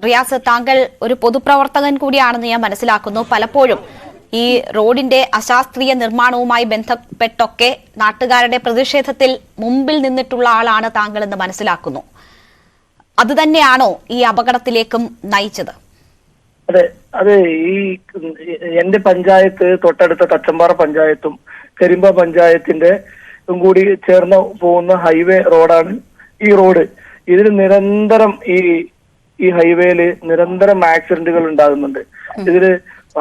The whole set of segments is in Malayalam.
റിയാസ്, താങ്കൾ ഒരു പൊതുപ്രവർത്തകൻ കൂടിയാണെന്ന് ഞാൻ മനസ്സിലാക്കുന്നു. പലപ്പോഴും ഈ റോഡിന്റെ അശാസ്ത്രീയ നിർമ്മാണവുമായി ബന്ധപ്പെട്ടൊക്കെ നാട്ടുകാരുടെ പ്രതിഷേധത്തിൽ മുമ്പിൽ നിന്നിട്ടുള്ള ആളാണ് താങ്കൾ എന്ന് മനസ്സിലാക്കുന്നു. അതുതന്നെയാണോ ഈ അപകടത്തിലേക്കും നയിച്ചത്? അതെ അതെ ഈ എന്റെ പഞ്ചായത്ത് തൊട്ടടുത്ത തച്ചമ്പാറ പഞ്ചായത്തും കരിമ്പ പഞ്ചായത്തിന്റെ കൂടി ചേർന്ന് പോകുന്ന ഹൈവേ റോഡാണ് ഈ റോഡ്. ഇതിൽ നിരന്തരം ഈ ഹൈവേയില് നിരന്തരം ആക്സിഡന്റുകൾ ഉണ്ടാകുന്നുണ്ട്. ഇതില്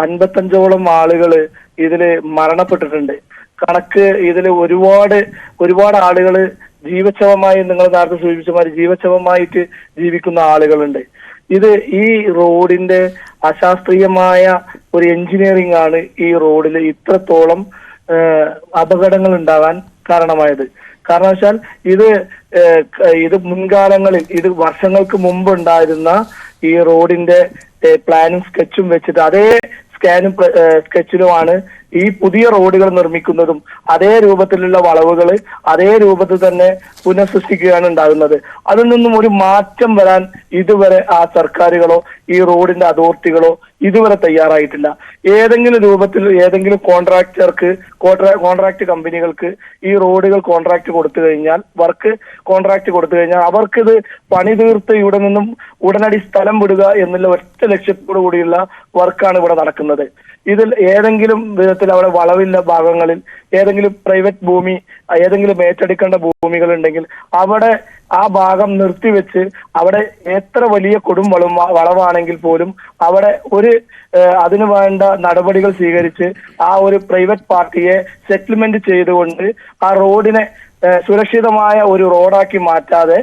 55ഓളം ആളുകള് ഇതില് മരണപ്പെട്ടിട്ടുണ്ട്. കണക്ക് ഇതില് ഒരുപാട് ആളുകള് ജീവച്ഛവമായി, നിങ്ങൾ നേരത്തെ സൂചിപ്പിച്ചമാതിരി ജീവച്ഛവമായിട്ട് ജീവിക്കുന്ന ആളുകളുണ്ട്. ഈ റോഡിന്റെ അശാസ്ത്രീയമായ ഒരു എഞ്ചിനീയറിംഗ് ആണ് ഈ റോഡിൽ ഇത്രത്തോളം അപകടങ്ങൾ ഉണ്ടാകാൻ കാരണമായത്. കാരണം വെച്ചാൽ ഇത് മുൻകാലങ്ങളിൽ വർഷങ്ങൾക്ക് മുമ്പ് ഉണ്ടായിരുന്ന ഈ റോഡിന്റെ പ്ലാനും സ്കെച്ചും വെച്ചിട്ട് അതേ സ്കെച്ചിലുമാണ് ഈ പുതിയ റോഡുകൾ നിർമ്മിക്കുന്നതും അതേ രൂപത്തിലുള്ള വളവുകൾ അതേ രൂപത്തിൽ തന്നെ പുനഃസൃഷ്ടിക്കുകയാണ് ഉണ്ടാകുന്നത്. അതിൽ നിന്നും ഒരു മാറ്റം വരാൻ ഇതുവരെ ആ സർക്കാരുകളോ ഈ റോഡിന്റെ അതോറിറ്റികളോ ഇതുവരെ തയ്യാറായിട്ടില്ല. ഏതെങ്കിലും രൂപത്തിൽ ഏതെങ്കിലും കോൺട്രാക്ട് കമ്പനികൾക്ക് ഈ റോഡുകൾ കോൺട്രാക്ട് കൊടുത്തു കഴിഞ്ഞാൽ അവർക്കിത് പണി തീർത്ത് ഇവിടെ നിന്നും ഉടനടി സ്ഥലം വിടുക എന്നുള്ള ഒറ്റ ലക്ഷ്യത്തോടു കൂടിയുള്ള വർക്കാണ് ഇവിടെ നടക്കുന്നത്. ഇതിൽ ഏതെങ്കിലും വിധത്തിൽ അവിടെ വളവില്ല ഭാഗങ്ങളിൽ ഏതെങ്കിലും പ്രൈവറ്റ് ഭൂമി, ഏതെങ്കിലും ഏറ്റെടുക്കേണ്ട ഭൂമികൾ ഉണ്ടെങ്കിൽ അവിടെ ആ ഭാഗം നിർത്തിവെച്ച് അവിടെ എത്ര വലിയ കൊടും വളവാണെങ്കിൽ പോലും അവിടെ അതിനു വേണ്ട നടപടികൾ സ്വീകരിച്ച് ആ ഒരു പ്രൈവറ്റ് പാർട്ടിയെ സെറ്റിൽമെന്റ് ചെയ്തുകൊണ്ട് ആ റോഡിനെ സുരക്ഷിതമായ ഒരു റോഡാക്കി മാറ്റാതെ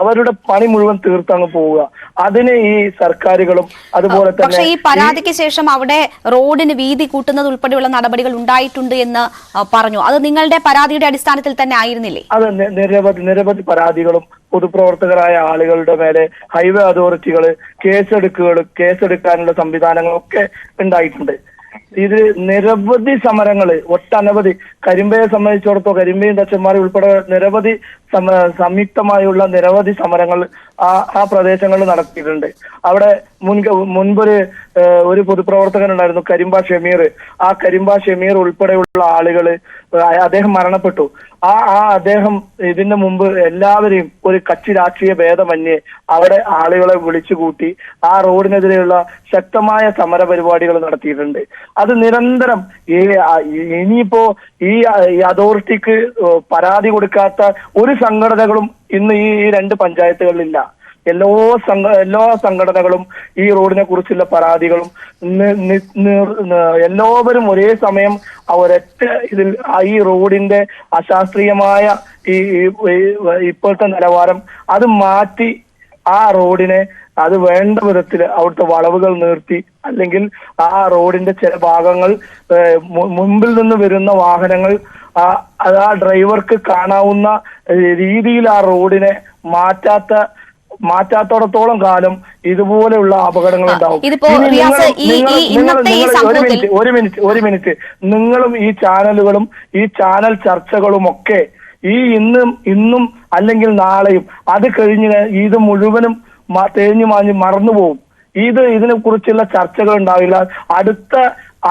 അവരുടെ പണി മുഴുവൻ തീർത്തങ്ങ് പോവുക. അതിന് ഈ സർക്കാരുകളും അതുപോലെ തന്നെ. പക്ഷേ ഈ പരാതിക്ക് ശേഷം അവിടെ റോഡിന് വീതി കൂട്ടുന്നത് ഉൾപ്പെടെയുള്ള നടപടികൾ ഉണ്ടായിട്ടുണ്ട് എന്ന് പറഞ്ഞു. അത് നിങ്ങളുടെ പരാതിയുടെ അടിസ്ഥാനത്തിൽ തന്നെ ആയിരുന്നില്ലേ? അത് നിരവധി പരാതികളും പൊതുപ്രവർത്തകരായ ആളുകളുടെ മേലെ ഹൈവേ അതോറിറ്റികള് കേസെടുക്കാനുള്ള സംവിധാനങ്ങളൊക്കെ ഉണ്ടായിട്ടുണ്ട്. ഇത് നിരവധി സമരങ്ങള് ഒട്ടനവധി കരിമ്പയെ സംബന്ധിച്ചിടത്തോളം കരിമ്പയും തച്ചന്മാരും ഉൾപ്പെടെ നിരവധി സംയുക്തമായുള്ള നിരവധി സമരങ്ങൾ ആ പ്രദേശങ്ങളിൽ നടത്തിയിട്ടുണ്ട്. അവിടെ മുൻപൊരു പൊതുപ്രവർത്തകൻ ഉണ്ടായിരുന്നു, കരിമ്പ ഷമീർ. ആ കരിമ്പ ഷമീർ ഉൾപ്പെടെയുള്ള ആളുകള് അദ്ദേഹം മരണപ്പെട്ടു. അദ്ദേഹം ഇതിന് മുമ്പ് എല്ലാവരെയും ഒരു കക്ഷി രാഷ്ട്രീയ ഭേദമന്യേ അവിടെ ആളുകളെ വിളിച്ചുകൂട്ടി ആ റോഡിനെതിരെയുള്ള ശക്തമായ സമര പരിപാടികൾ നടത്തിയിട്ടുണ്ട്. അത് നിരന്തരം ഇനിയിപ്പോ ഈ അതോറിറ്റിക്ക് പരാതി കൊടുക്കാത്ത ഒരു സംഘടനകളും ഇന്ന് ഈ 2 പഞ്ചായത്തുകളിലില്ല. എല്ലാ സംഘടനകളും ഈ റോഡിനെ കുറിച്ചുള്ള പരാതികളും എല്ലാവരും ഒരേ സമയം ഒരൊറ്റ ഇതിൽ ഈ റോഡിന്റെ അശാസ്ത്രീയമായ ഇപ്പോഴത്തെ നിലവാരം അത് മാറ്റി ആ റോഡിനെ അത് വേണ്ട വിധത്തിൽ അവിടുത്തെ വളവുകൾ നിർത്തി, അല്ലെങ്കിൽ ആ റോഡിന്റെ ചില ഭാഗങ്ങൾ മുമ്പിൽ നിന്ന് വരുന്ന വാഹനങ്ങൾ ആ ഡ്രൈവർക്ക് കാണാവുന്ന രീതിയിൽ ആ റോഡിനെ മാറ്റാത്തോടത്തോളം കാലം ഇതുപോലെയുള്ള അപകടങ്ങൾ ഉണ്ടാവും. ഒരു മിനിറ്റ് നിങ്ങളും ഈ ചാനലുകളും ഈ ചാനൽ ചർച്ചകളും ഒക്കെ ഇന്നും അല്ലെങ്കിൽ നാളെയും അത് കഴിഞ്ഞ് ഇത് മുഴുവനും തേഞ്ഞു മാഞ്ഞ് മറന്നുപോകും. ഇതിനെ കുറിച്ചുള്ള ചർച്ചകൾ ഉണ്ടാവില്ല.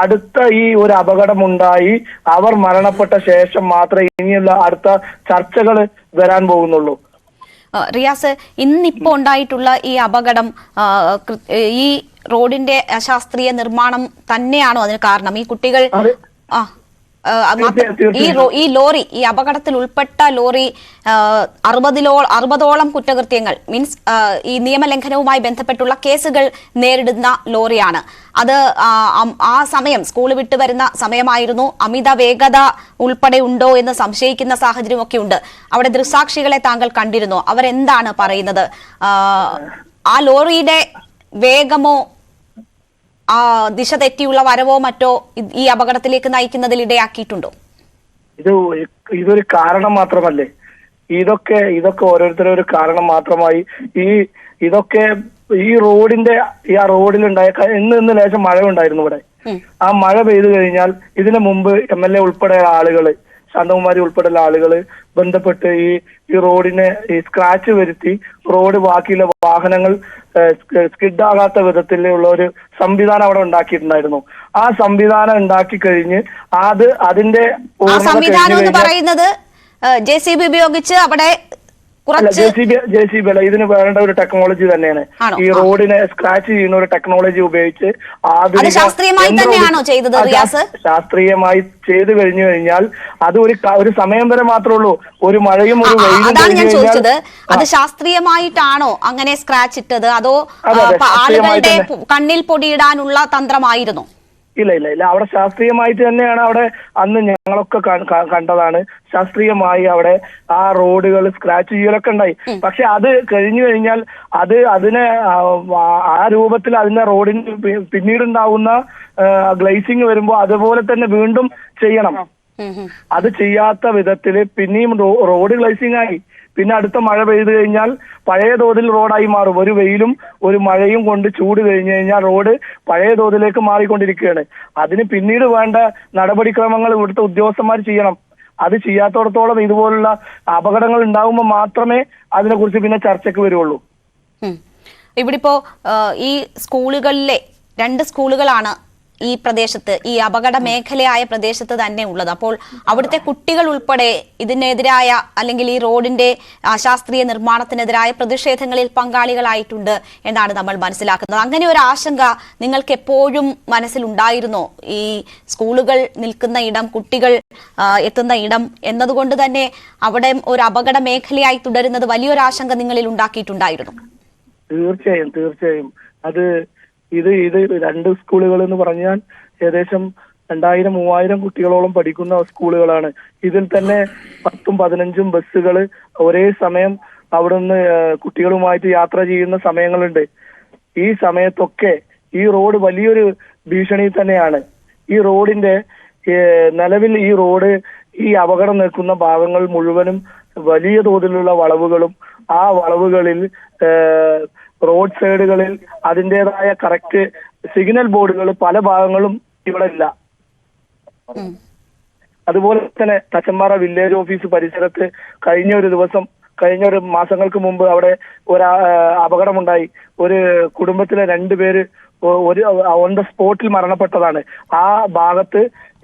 അടുത്ത ഈ ഒരു അപകടമുണ്ടായി അവർ മരണപ്പെട്ട ശേഷം മാത്രമേ ഇനിയുള്ള അടുത്ത ചർച്ചകൾ വരാൻ പോകുന്നുള്ളൂ. റിയാസ്, ഇന്നിപ്പോ ഉണ്ടായിട്ടുള്ള ഈ അപകടം ഈ റോഡിന്റെ അശാസ്ത്രീയ നിർമ്മാണം തന്നെയാണോ അതിന് കാരണം? ഈ കുട്ടികൾ ഈ ലോറി, ഈ അപകടത്തിൽ ഉൾപ്പെട്ട ലോറി 60ഓളം കുറ്റകൃത്യങ്ങൾ മീൻസ് ഈ നിയമലംഘനവുമായി ബന്ധപ്പെട്ടുള്ള കേസുകൾ നേരിടുന്ന ലോറിയാണ്. അത് ആ സമയം സ്കൂൾ വിട്ടു വരുന്ന സമയമായിരുന്നു. അമിത വേഗത ഉൾപ്പെടെ ഉണ്ടോ എന്ന് സംശയിക്കുന്ന സാഹചര്യമൊക്കെ ഉണ്ട്. അവിടെ ദൃക്സാക്ഷികളെ താങ്കൾ കണ്ടിരുന്നോ? അവരെന്താണ് പറയുന്നത്? ആ ലോറിയുടെ വേഗമോ ദിശ തെറ്റിയുള്ള വരവോ മറ്റോ ഈ അപകടത്തിലേക്ക് നയിക്കുന്നതിൽ ഇടയാക്കിയിട്ടുണ്ടോ? ഇതൊരു കാരണം മാത്രമല്ലേ? ഇതൊക്കെ ഓരോരുത്തരും ഒരു കാരണം മാത്രമായി ഇതൊക്കെ ഈ റോഡിലുണ്ടായ ഇന്ന് ലേശം മഴ ഉണ്ടായിരുന്നു ഇവിടെ. ആ മഴ പെയ്തു കഴിഞ്ഞാൽ ഇതിനു മുമ്പ് MLA ഉൾപ്പെടെ ആളുകള് ശാന്തകുമാരി ഉൾപ്പെടെയുള്ള ആളുകൾ ബന്ധപ്പെട്ട് ഈ റോഡിനെ ഈ സ്ക്രാച്ച് വരുത്തി റോഡ് ബാക്കിയുള്ള വാഹനങ്ങൾ സ്കിഡാകാത്ത വിധത്തിലുള്ള ഒരു സംവിധാനം അവിടെ ഉണ്ടാക്കിയിട്ടുണ്ടായിരുന്നു. ആ സംവിധാനം ഉണ്ടാക്കി കഴിഞ്ഞ് അതിന്റെ സംവിധാനം എന്ന് പറയുന്നത് JCB ഉപയോഗിച്ച് അവിടെ JCB അല്ല, ഇതിന് വേണ്ട ഒരു ടെക്നോളജി തന്നെയാണ്. ഈ റോഡിനെ സ്ക്രാച്ച് ചെയ്യുന്ന ഒരു ടെക്നോളജി ഉപയോഗിച്ച് ശാസ്ത്രീയമായി ചെയ്തു കഴിഞ്ഞു കഴിഞ്ഞാൽ അത് ഒരു സമയം വരെ മാത്രമേ ഉള്ളൂ. ഒരു മഴയും ഒരു വെയിലും. അതാണ് ഞാൻ ചോദിച്ചത്, അത് ശാസ്ത്രീയമായിട്ടാണോ അങ്ങനെ സ്ക്രാച്ച് ഇട്ടത്, അതോ ആളുകളുടെ കണ്ണിൽ പൊടിയിടാനുള്ള തന്ത്രമായിരുന്നു? ഇല്ല, അവിടെ ശാസ്ത്രീയമായിട്ട് തന്നെയാണ്. അവിടെ അന്ന് ഞങ്ങളൊക്കെ കണ്ടതാണ്. ശാസ്ത്രീയമായി അവിടെ ആ റോഡുകൾ സ്ക്രാച്ച് ചെയ്യലൊക്കെ ഉണ്ടായി. പക്ഷെ അത് കഴിഞ്ഞു കഴിഞ്ഞാൽ അതിനെ ആ രൂപത്തിൽ അതിന്റെ റോഡിന് പിന്നീടുണ്ടാവുന്ന ഗ്ലേസിങ് വരുമ്പോൾ അതുപോലെ തന്നെ വീണ്ടും ചെയ്യണം. അത് ചെയ്യാത്ത വിധത്തില് പിന്നെയും റോഡ് ഗ്ലേസിംഗ് ആയി. പിന്നെ അടുത്ത മഴ പെയ്തു കഴിഞ്ഞാൽ പഴയ തോതിൽ റോഡായി മാറും. ഒരു വെയിലും ഒരു മഴയും കൊണ്ട് ചൂട് കഴിഞ്ഞു കഴിഞ്ഞാൽ റോഡ് പഴയ തോതിലേക്ക് മാറിക്കൊണ്ടിരിക്കുകയാണ്. അതിന് പിന്നീട് വേണ്ട നടപടിക്രമങ്ങൾ ഇവിടുത്തെ ഉദ്യോഗസ്ഥന്മാർ ചെയ്യണം. അത് ചെയ്യാത്തോടത്തോളം ഇതുപോലുള്ള അപകടങ്ങൾ ഉണ്ടാകുമ്പോൾ മാത്രമേ അതിനെക്കുറിച്ച് പിന്നെ ചർച്ചയ്ക്ക് വരുള്ളൂ. ഇവിടെ ഇപ്പോ ഈ സ്കൂളുകളിലെ 2 സ്കൂളുകളാണ് ഈ പ്രദേശത്ത്, ഈ അപകട മേഖലയായ പ്രദേശത്ത് തന്നെ ഉള്ളത്. അപ്പോൾ അവിടുത്തെ കുട്ടികൾ ഉൾപ്പെടെ ഇതിനെതിരായ അല്ലെങ്കിൽ ഈ റോഡിന്റെ അശാസ്ത്രീയ നിർമ്മാണത്തിനെതിരായ പ്രതിഷേധങ്ങളിൽ പങ്കാളികളായിട്ടുണ്ട് എന്നാണ് നമ്മൾ മനസ്സിലാക്കുന്നത്. അങ്ങനെ ഒരു ആശങ്ക നിങ്ങൾക്ക് എപ്പോഴും മനസ്സിലുണ്ടായിരുന്നോ? ഈ സ്കൂളുകൾ നിൽക്കുന്ന ഇടം, കുട്ടികൾ എത്തുന്ന ഇടം എന്നതുകൊണ്ട് തന്നെ അവിടെ ഒരു അപകട മേഖലയായി തുടരുന്നത് വലിയൊരു ആശങ്ക നിങ്ങളിൽ ഉണ്ടാക്കിയിട്ടുണ്ടായിരുന്നു? തീർച്ചയായും അത് ഇത് 2 സ്കൂളുകൾ എന്ന് പറഞ്ഞാൽ ഏകദേശം 2000-3000 കുട്ടികളോളം പഠിക്കുന്ന സ്കൂളുകളാണ്. ഇതിൽ തന്നെ 10-15 ബസ്സുകൾ ഒരേ സമയം അവിടുന്ന് കുട്ടികളുമായിട്ട് യാത്ര ചെയ്യുന്ന സമയങ്ങളുണ്ട്. ഈ സമയത്തൊക്കെ ഈ റോഡ് വലിയൊരു ഭീഷണി തന്നെയാണ്. ഈ റോഡിന്റെ നിലവിൽ ഈ റോഡ് ഈ അപകടം നിൽക്കുന്ന ഭാഗങ്ങൾ മുഴുവനും വലിയ തോതിലുള്ള വളവുകളും ആ വളവുകളിൽ റോഡ് സൈഡുകളിൽ അതിൻ്റെതായ കറക്റ്റ് സിഗ്നൽ ബോർഡുകൾ പല ഭാഗങ്ങളും ഇവിടെ ഇല്ല. അതുപോലെ തന്നെ തച്ചമ്പാറ വില്ലേജ് ഓഫീസ് പരിസരത്ത് കഴിഞ്ഞ ഒരു മാസങ്ങൾക്ക് മുമ്പ് അവിടെ ഒരു അപകടമുണ്ടായി. ഒരു കുടുംബത്തിലെ 2 പേര് ഓൺ ദ സ്പോട്ടിൽ മരണപ്പെട്ടതാണ്. ആ ഭാഗത്ത്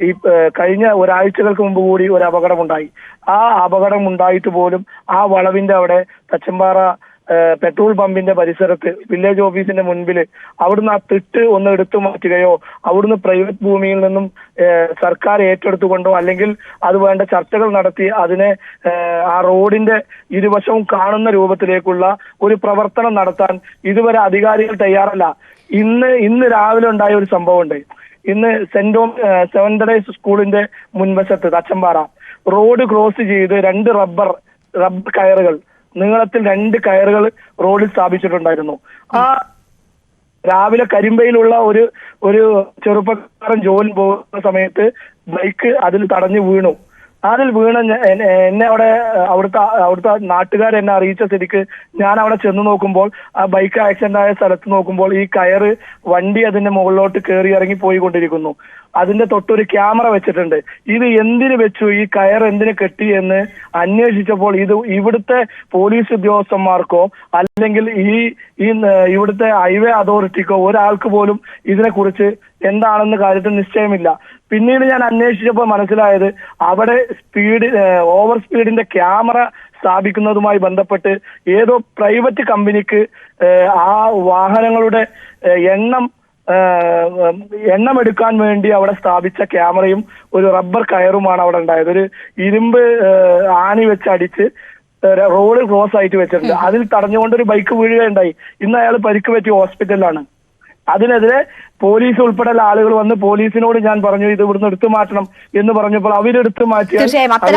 ഈ കഴിഞ്ഞ ഒരാഴ്ചകൾക്ക് മുമ്പ് കൂടി ഒരു അപകടമുണ്ടായി. ആ അപകടം ഉണ്ടായിട്ട് പോലും ആ വളവിന്റെ അവിടെ തച്ചമ്പാറ പെട്രോൾ പമ്പിന്റെ പരിസരത്ത് വില്ലേജ് ഓഫീസിന്റെ മുൻപിൽ അവിടുന്ന് ആ തിട്ട് ഒന്ന് എടുത്തു മാറ്റുകയോ അവിടുന്ന് പ്രൈവറ്റ് ഭൂമിയിൽ നിന്നും സർക്കാർ ഏറ്റെടുത്തുകൊണ്ടോ അല്ലെങ്കിൽ അത് വേണ്ട ചർച്ചകൾ നടത്തി അതിനെ ആ റോഡിന്റെ ഇരുവശവും കാണുന്ന രൂപത്തിലേക്കുള്ള ഒരു പ്രവർത്തനം നടത്താൻ ഇതുവരെ അധികാരികൾ തയ്യാറല്ല. ഇന്ന് രാവിലെ ഉണ്ടായ ഒരു സംഭവമുണ്ട്. ഇന്ന് സെവൻത് ഡേ സ്കൂളിന്റെ മുൻവശത്ത് തച്ചമ്പാറ റോഡ് ക്രോസ് ചെയ്ത് 2 റബ്ബർ കയറുകൾ നീളത്തിൽ 2 കയറുകൾ റോഡിൽ സ്ഥാപിച്ചിട്ടുണ്ടായിരുന്നു. ആ രാവിലെ കരിമ്പയിലുള്ള ഒരു ചെറുപ്പക്കാരൻ ജോലി പോകുന്ന സമയത്ത് ബൈക്ക് അതിൽ തടഞ്ഞു വീണു. അതിൽ വീണ എന്നെ അവിടുത്തെ നാട്ടുകാർ എന്നെ അറിയിച്ച സ്ഥിതിക്ക് ഞാൻ അവിടെ ചെന്ന് നോക്കുമ്പോൾ ആ ബൈക്ക് ആക്സിഡന്റ് ആയ സ്ഥലത്ത് നോക്കുമ്പോൾ ഈ കയറ് വണ്ടി അതിന്റെ മുകളിലോട്ട് കയറി ഇറങ്ങി പോയിക്കൊണ്ടിരിക്കുന്നു. അതിന്റെ തൊട്ടൊരു ക്യാമറ വെച്ചിട്ടുണ്ട്. ഇത് എന്തിനു വെച്ചു, ഈ കയർ എന്തിനു കെട്ടി എന്ന് അന്വേഷിച്ചപ്പോൾ ഇവിടുത്തെ പോലീസ് ഉദ്യോഗസ്ഥന്മാർക്കോ അല്ലെങ്കിൽ ഇവിടുത്തെ ഹൈവേ അതോറിറ്റിക്കോ ഒരാൾക്ക് പോലും ഇതിനെക്കുറിച്ച് എന്താണെന്ന് കാര്യത്തിൽ നിശ്ചയമില്ല. പിന്നീട് ഞാൻ അന്വേഷിച്ചപ്പോൾ മനസ്സിലായത് അവിടെ ഓവർ സ്പീഡിന്റെ ക്യാമറ സ്ഥാപിക്കുന്നതുമായി ബന്ധപ്പെട്ട് ഏതോ പ്രൈവറ്റ് കമ്പനിക്ക് ആ വാഹനങ്ങളുടെ എണ്ണം എടുക്കാൻ വേണ്ടി അവിടെ സ്ഥാപിച്ച ക്യാമറയും ഒരു റബ്ബർ കയറുമാണ് അവിടെ ഉണ്ടായത്. ഒരു ഇരുമ്പ് ആണി വെച്ച് അടിച്ച് റോഡ് ക്രോസ് ആയിട്ട് വെച്ചിട്ടുണ്ട്. അതിൽ തടഞ്ഞുകൊണ്ട് ഒരു ബൈക്ക് വീഴുകയുണ്ടായി. ഇന്ന് അയാൾ പരിക്ക് പറ്റി ഹോസ്പിറ്റലിലാണ്. അതിനെതിരെ പോലീസ് ഉൾപ്പെടെയുള്ള ആളുകൾ വന്ന് പോലീസിനോട് ഞാൻ പറഞ്ഞു ഇത് ഇവിടുന്ന് എടുത്തു മാറ്റണം എന്ന് പറഞ്ഞപ്പോൾ അവരെടുത്തു മാറ്റിയാൽ